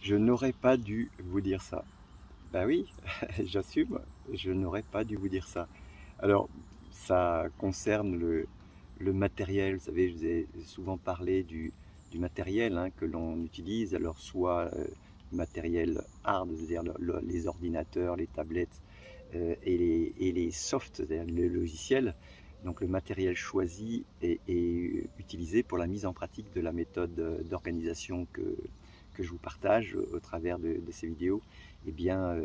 Je n'aurais pas dû vous dire ça. Ben oui, j'assume, je n'aurais pas dû vous dire ça. Alors, ça concerne le matériel. Vous savez, je vous ai souvent parlé du matériel que l'on utilise. Alors, soit matériel hard, c'est-à-dire les ordinateurs, les tablettes et les softs, c'est-à-dire le logiciel. Donc, le matériel choisi est utilisé pour la mise en pratique de la méthode d'organisation que je vous partage au travers de ces vidéos. Eh bien,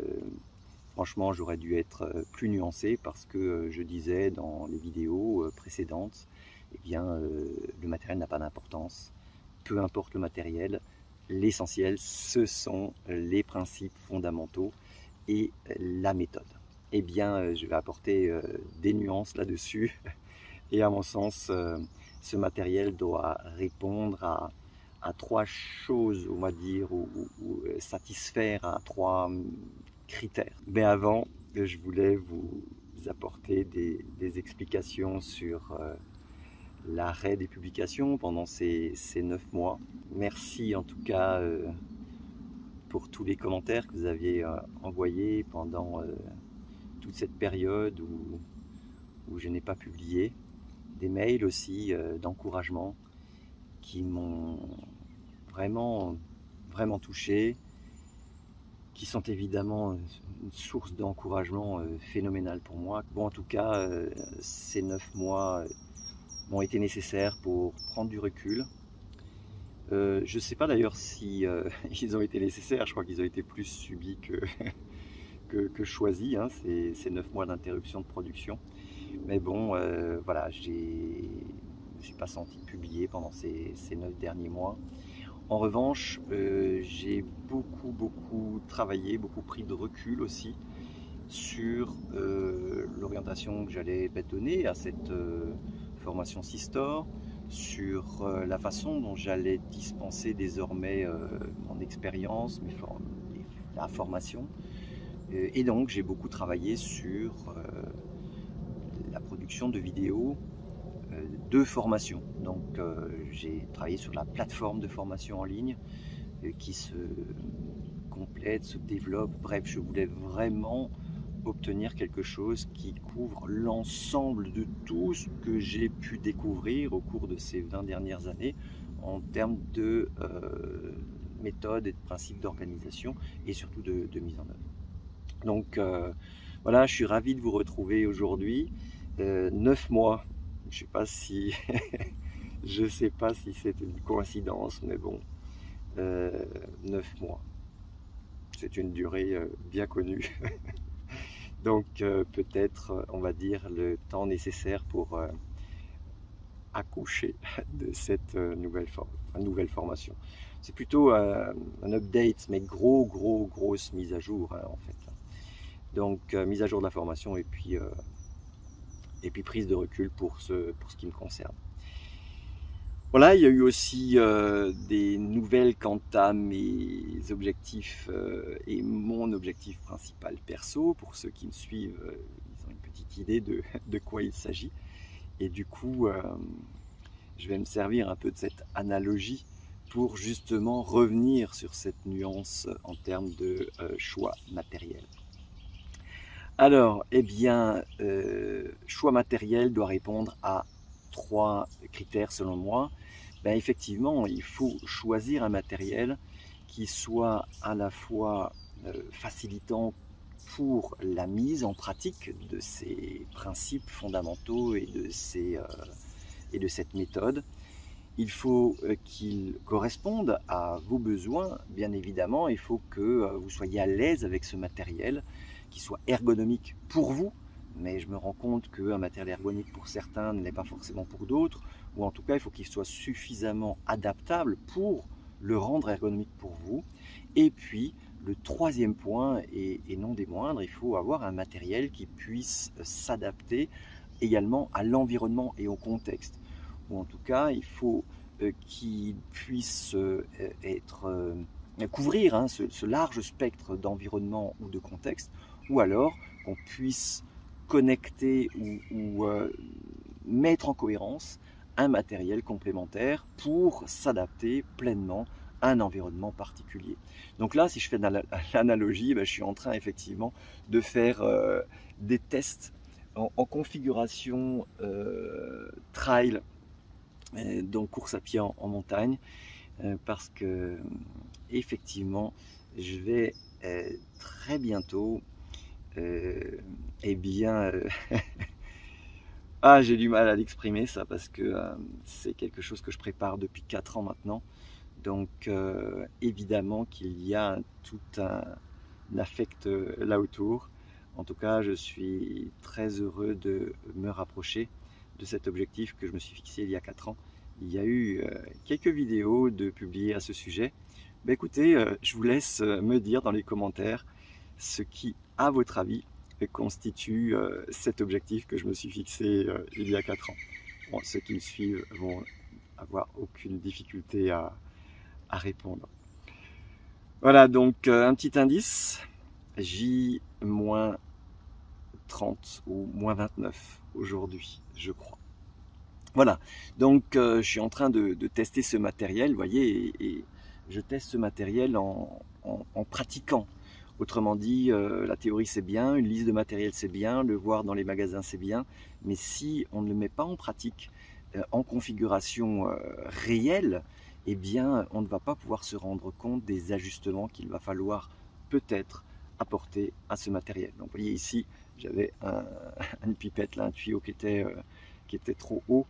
franchement, j'aurais dû être plus nuancé parce que je disais dans les vidéos précédentes, eh bien, le matériel n'a pas d'importance. Peu importe le matériel, l'essentiel, ce sont les principes fondamentaux et la méthode. Eh bien, je vais apporter des nuances là-dessus. Et à mon sens, ce matériel doit répondre à trois choses, on va dire, ou satisfaire à trois critères. Mais avant, je voulais vous apporter des explications sur l'arrêt des publications pendant ces 9 mois. Merci en tout cas pour tous les commentaires que vous aviez envoyés pendant toute cette période où je n'ai pas publié. Des mails aussi d'encouragement qui m'ont vraiment touché, qui sont évidemment une source d'encouragement phénoménale pour moi. Bon, en tout cas, ces 9 mois m'ont été nécessaires pour prendre du recul. Je ne sais pas d'ailleurs si ils ont été nécessaires, je crois qu'ils ont été plus subis que choisis, ces 9 mois d'interruption de production. Mais bon, voilà, je ne me suis pas senti publier pendant ces 9 derniers mois. En revanche, j'ai beaucoup travaillé, beaucoup pris de recul aussi sur l'orientation que j'allais donner à cette formation Sistore, sur la façon dont j'allais dispenser désormais mon expérience, la formation. Et donc j'ai beaucoup travaillé sur la production de vidéos de formation. Donc j'ai travaillé sur la plateforme de formation en ligne qui se complète, se développe. Bref, je voulais vraiment obtenir quelque chose qui couvre l'ensemble de tout ce que j'ai pu découvrir au cours de ces 20 dernières années en termes de méthodes et de principes d'organisation et surtout de mise en œuvre. Donc voilà, je suis ravi de vous retrouver aujourd'hui. 9 mois, je sais pas si je sais pas si c'est une coïncidence, mais bon, 9 mois, c'est une durée bien connue. Donc peut-être, on va dire, le temps nécessaire pour accoucher de cette nouvelle formation. C'est plutôt un update, mais grosse mise à jour en fait. Donc mise à jour de la formation et puis prise de recul pour ce qui me concerne. Voilà, il y a eu aussi des nouvelles quant à mes objectifs et mon objectif principal perso. Pour ceux qui me suivent, ils ont une petite idée de quoi il s'agit. Et du coup, je vais me servir un peu de cette analogie pour justement revenir sur cette nuance en termes de choix matériel. Alors, eh bien, choix matériel doit répondre à 3 critères selon moi. Ben, effectivement, il faut choisir un matériel qui soit à la fois facilitant pour la mise en pratique de ces principes fondamentaux et de cette méthode. Il faut qu'il corresponde à vos besoins, bien évidemment. Il faut que vous soyez à l'aise avec ce matériel, qu'il soit ergonomique pour vous, mais je me rends compte qu'un matériel ergonomique pour certains ne l'est pas forcément pour d'autres, ou en tout cas il faut qu'il soit suffisamment adaptable pour le rendre ergonomique pour vous. Et puis le troisième point, et non des moindres, il faut avoir un matériel qui puisse s'adapter également à l'environnement et au contexte, ou en tout cas il faut qu'il puisse couvrir ce large spectre d'environnement ou de contexte, ou alors qu'on puisse connecter ou mettre en cohérence un matériel complémentaire pour s'adapter pleinement un environnement particulier. Donc là, si je fais l'analogie, je suis en train effectivement de faire des tests en configuration trail, donc course à pied en montagne, parce que effectivement, je vais très bientôt, eh bien, ah, j'ai du mal à l'exprimer ça parce que c'est quelque chose que je prépare depuis 4 ans maintenant. Donc évidemment qu'il y a tout un affect là autour. En tout cas, je suis très heureux de me rapprocher de cet objectif que je me suis fixé il y a 4 ans. Il y a eu quelques vidéos de publier à ce sujet. Écoutez, je vous laisse me dire dans les commentaires ce qui, à votre avis, constitue cet objectif que je me suis fixé il y a 4 ans. Bon, ceux qui me suivent vont avoir aucune difficulté à répondre. Voilà, donc un petit indice, J-30 ou moins 29 aujourd'hui, je crois. Voilà, donc je suis en train de tester ce matériel, vous voyez, et je teste ce matériel en pratiquant. Autrement dit, la théorie c'est bien, une liste de matériel c'est bien, le voir dans les magasins c'est bien, mais si on ne le met pas en pratique, en configuration réelle, eh bien on ne va pas pouvoir se rendre compte des ajustements qu'il va falloir peut-être apporter à ce matériel. Donc vous voyez ici, j'avais une pipette, là, un tuyau qui était trop haut.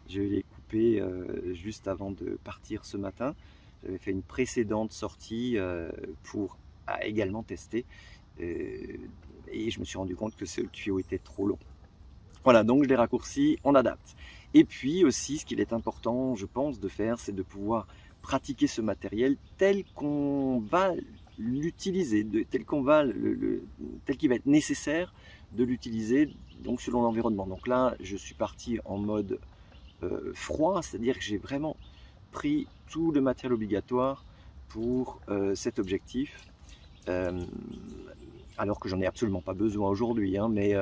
Je l'ai coupé juste avant de partir ce matin. J'avais fait une précédente sortie pour également tester et je me suis rendu compte que ce tuyau était trop long. Voilà, donc je l'ai raccourci, on adapte. Et puis aussi, ce qu'il est important, je pense, de faire, c'est de pouvoir pratiquer ce matériel tel qu'on va l'utiliser, tel qu'il va être nécessaire de l'utiliser, donc selon l'environnement. Donc là, je suis parti en mode froid, c'est-à-dire que j'ai vraiment pris tout le matériel obligatoire pour cet objectif, alors que j'en ai absolument pas besoin aujourd'hui, hein, mais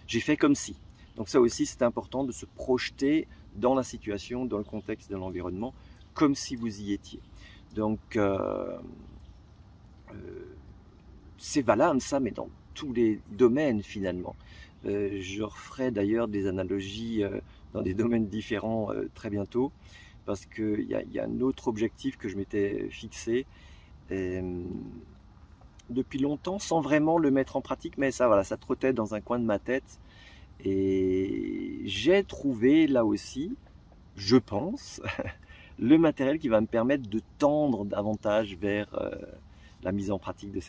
j'ai fait comme si. Donc ça aussi, c'est important de se projeter dans la situation, dans le contexte de l'environnement, comme si vous y étiez. Donc c'est valable ça, mais dans tous les domaines finalement. Je referai d'ailleurs des analogies dans des domaines différents très bientôt, parce qu'il y a un autre objectif que je m'étais fixé depuis longtemps, sans vraiment le mettre en pratique, mais ça, voilà, ça trottait dans un coin de ma tête. Et j'ai trouvé là aussi, je pense, le matériel qui va me permettre de tendre davantage vers la mise en pratique de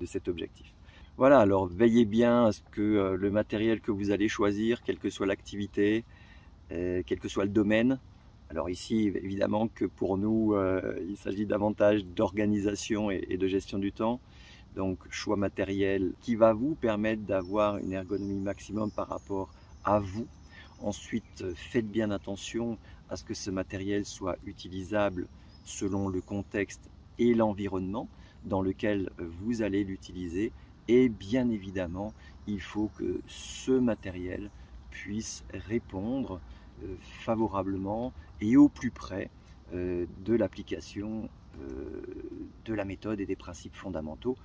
cet objectif. Voilà, alors veillez bien à ce que le matériel que vous allez choisir, quelle que soit l'activité, quel que soit le domaine, alors ici évidemment que pour nous il s'agit davantage d'organisation et de gestion du temps, donc choix matériel qui va vous permettre d'avoir une ergonomie maximum par rapport à vous. Ensuite, faites bien attention à ce que ce matériel soit utilisable selon le contexte et l'environnement dans lequel vous allez l'utiliser. Et bien évidemment, il faut que ce matériel puisse répondre favorablement et au plus près de l'application de la méthode et des principes fondamentaux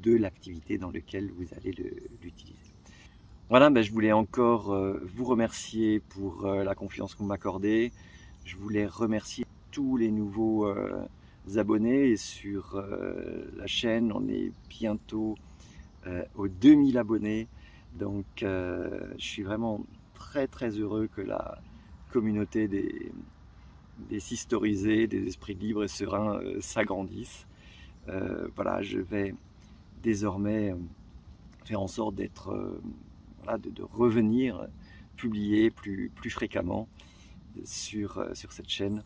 de l'activité dans laquelle vous allez l'utiliser. Voilà, je voulais encore vous remercier pour la confiance que vous m'accordez. Je voulais remercier tous les nouveaux abonnés sur la chaîne. On est bientôt aux 2000 abonnés. Donc je suis vraiment très heureux que la communauté des systorisés, des esprits libres et sereins s'agrandisse. Voilà, je vais désormais faire en sorte d'être, voilà, de revenir publier plus fréquemment sur cette chaîne.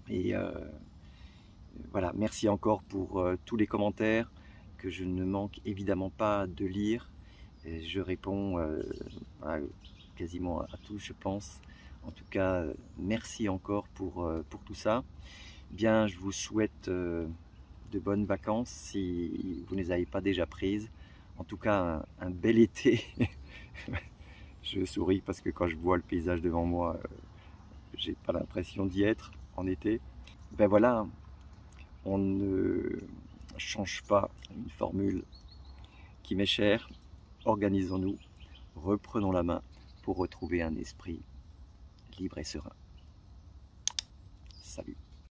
Et voilà, merci encore pour tous les commentaires que je ne manque évidemment pas de lire. Et je réponds quasiment à tous, je pense. En tout cas, merci encore pour tout ça. Bien, je vous souhaite de bonnes vacances si vous ne les avez pas déjà prises. En tout cas, un bel été. Je souris parce que quand je vois le paysage devant moi, j'ai pas l'impression d'y être en été. Ben voilà, on ne change pas une formule qui m'est chère. Organisons-nous, reprenons la main pour retrouver un esprit libre et serein. Salut.